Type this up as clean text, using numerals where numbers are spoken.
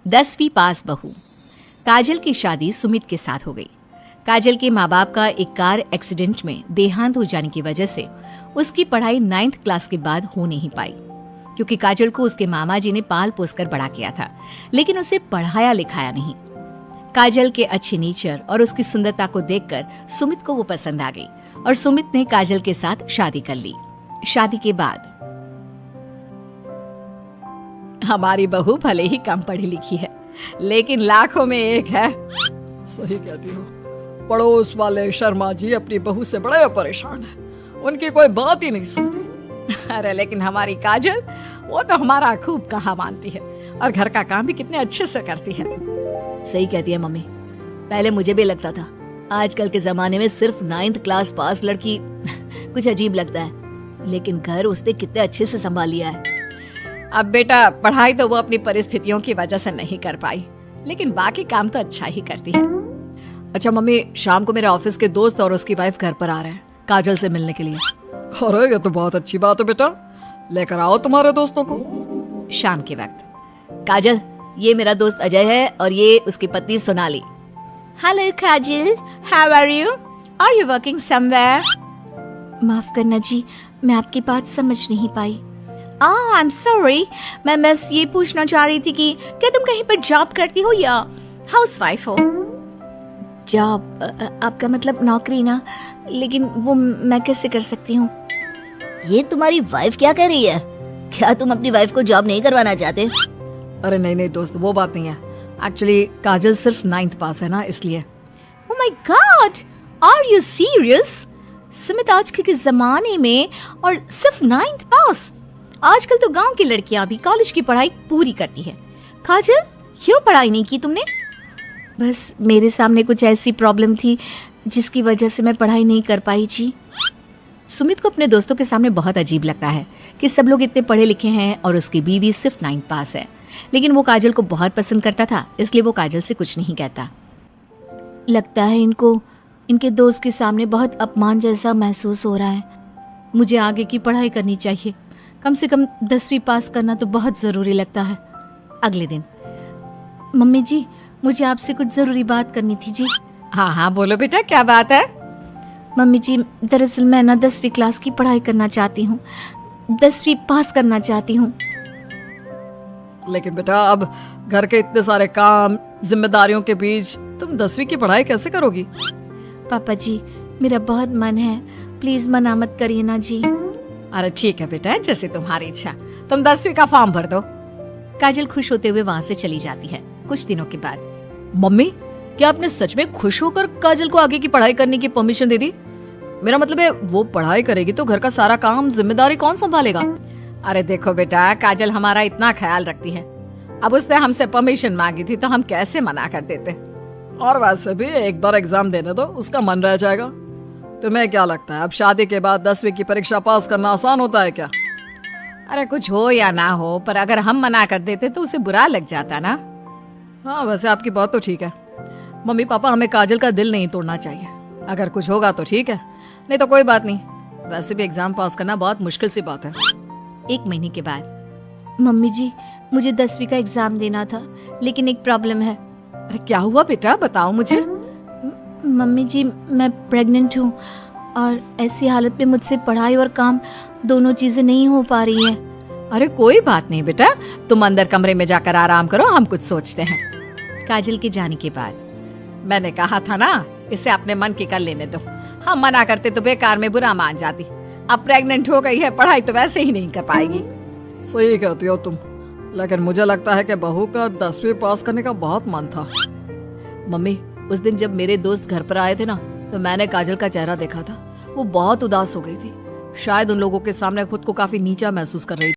10वीं पास बहू। काजल की शादी सुमित के साथ हो गई। काजल के माँ बाप का एक कार एक्सीडेंट में देहांत हो जाने की वजह से उसकी पढ़ाई 9th क्लास के बाद हो नहीं पाई, क्योंकि काजल को उसके मामा जी ने पाल पोस कर बड़ा किया था, लेकिन उसे पढ़ाया लिखाया नहीं। काजल के अच्छे नेचर और उसकी सुंदरता को देखकर सुमित को वो पसंद आ गई और सुमित ने काजल के साथ शादी कर ली। शादी के बाद हमारी बहू भले ही कम पढ़ी लिखी है, लेकिन लाखों में एक है। सही कहती हो। पड़ोस वाले शर्मा जी अपनी बहू से बड़े परेशान हैं। उनकी कोई बात ही नहीं सुनती। अरे लेकिन हमारी काजल, वो तो हमारा खूब कहा मानती है और घर का काम भी कितने अच्छे से करती है। सही कहती है मम्मी। पहले मुझे भी लगता था, आजकल के जमाने में सिर्फ 9th क्लास पास लड़की कुछ अजीब लगता है, लेकिन घर उसने कितने अच्छे से संभाल लिया है। अब बेटा, पढ़ाई तो वो अपनी परिस्थितियों की वजह से नहीं कर पाई, लेकिन बाकी काम तो अच्छा ही करती है। अच्छा मम्मी, शाम को मेरे ऑफिस के दोस्त और उसकी वाइफ घर पर आ रहे हैं काजल से मिलने के लिए। अरे ये तो बहुत अच्छी बात है बेटा, लेकर आओ तुम्हारे दोस्तों को। शाम के वक्त, काजल, ये मेरा दोस्त अजय है और ये उसकी पत्नी Sonali. Hello Kajal, how are you? Are you working somewhere? माफ करना जी, मैं आपकी बात समझ नहीं पाई। आई एम सॉरी, मैं बस ये पूछना चाह रही थी कि क्या तुम कहीं पर जॉब करती हो या हाउसवाइफ हो? जॉब? आपका मतलब नौकरी ना, लेकिन वो मैं कैसे कर सकती हूँ? ये तुम्हारी वाइफ क्या कह रही है? क्या तुम अपनी वाइफ को जॉब नहीं करवाना चाहते? अरे नहीं दोस्त, वो बात नहीं है। एक्चुअली काजल सिर्फ 9th पास है ना, इसलिए। Oh my God, are you serious? Sumit, आजकल के जमाने में और सिर्फ 9th पास? आजकल तो गांव की लड़कियां भी कॉलेज की पढ़ाई पूरी करती है। काजल, क्यों पढ़ाई नहीं की तुमने? बस मेरे सामने कुछ ऐसी प्रॉब्लम थी जिसकी वजह से मैं पढ़ाई नहीं कर पाई जी। सुमित को अपने दोस्तों के सामने बहुत अजीब लगता है कि सब लोग इतने पढ़े लिखे हैं और उसकी बीवी सिर्फ 9th पास है, लेकिन वो काजल को बहुत पसंद करता था, इसलिए वो काजल से कुछ नहीं कहता। लगता है इनको इनके दोस्त के सामने बहुत अपमान जैसा महसूस हो रहा है। मुझे आगे की पढ़ाई करनी चाहिए, कम से कम 10वीं पास करना तो बहुत ज़रूरी लगता है। अगले दिन, मम्मी जी, मुझे आपसे कुछ ज़रूरी बात करनी थी जी। हाँ बोलो बेटा, क्या बात है? मम्मी जी, दरअसल मैं ना 10वीं क्लास की पढ़ाई करना चाहती हूँ, 10वीं पास करना चाहती हूँ। लेकिन बेटा, अब घर के इतने सारे काम, जिम्मेदारियों के बीच तुम 10वीं की पढ़ाई कैसे करोगी? पापा जी, मेरा बहुत मन है, प्लीज मना मत करिए ना जी। अरे ठीक है बेटा, जैसे तुम्हारी इच्छा, तुम 10वीं का फॉर्म भर दो। काजल खुश होते हुए वहाँ से चली जाती है। कुछ दिनों के बाद, मम्मी, क्या आपने सच में खुश होकर काजल को आगे की पढ़ाई करने की परमिशन दे दी? मेरा मतलब है, वो पढ़ाई करेगी तो घर का सारा काम, जिम्मेदारी कौन संभालेगा? अरे देखो बेटा, काजल हमारा इतना ख्याल रखती है, अब उसने हमसे परमिशन मांगी थी तो हम कैसे मना कर देते। और वैसे भी एक बार एग्जाम देने दो, उसका मन रह जाएगा। तुम्हें क्या लगता है, अब शादी के बाद 10वीं की परीक्षा पास करना आसान होता है क्या? अरे कुछ हो या ना हो, पर अगर हम मना कर देते तो उसे बुरा लग जाता ना। हाँ, वैसे आपकी बात तो ठीक है। मम्मी पापा, हमें काजल का दिल नहीं तोड़ना चाहिए। अगर कुछ होगा तो ठीक है, नहीं तो कोई बात नहीं। वैसे भी एग्जाम पास करना बहुत मुश्किल सी बात है। 1 महीने के बाद, मम्मी जी, मुझे 10वीं का एग्जाम देना था, लेकिन एक प्रॉब्लम है। अरे क्या हुआ बेटा, बताओ मुझे। मम्मी जी, मैं प्रेग्नेंट हूँ और ऐसी हालत में मुझसे पढ़ाई और काम दोनों चीजें नहीं हो पा रही है। अरे कोई बात नहीं बेटा, तुम अंदर कमरे में जाकर आराम करो, हम कुछ सोचते हैं। काजल के जाने के बाद, मैंने कहा था ना, इसे अपने मन की कर लेने दो। हम मना करते तो बेकार में बुरा मान जाती। अब प्रेग्नेंट हो गई है, पढ़ाई तो वैसे ही नहीं कर पाएगी। सही कहती हो तुम, लेकिन मुझे लगता है कि बहू का 10वीं पास करने का बहुत मन था। मम्मी, उस दिन जब मेरे दोस्त घर पर आए थे ना, तो मैंने काजल का चेहरा देखा था। वो बहुत उदास हो गई थी, शायद उन लोगों के सामने खुद को काफी नीचा महसूस कर रही थी।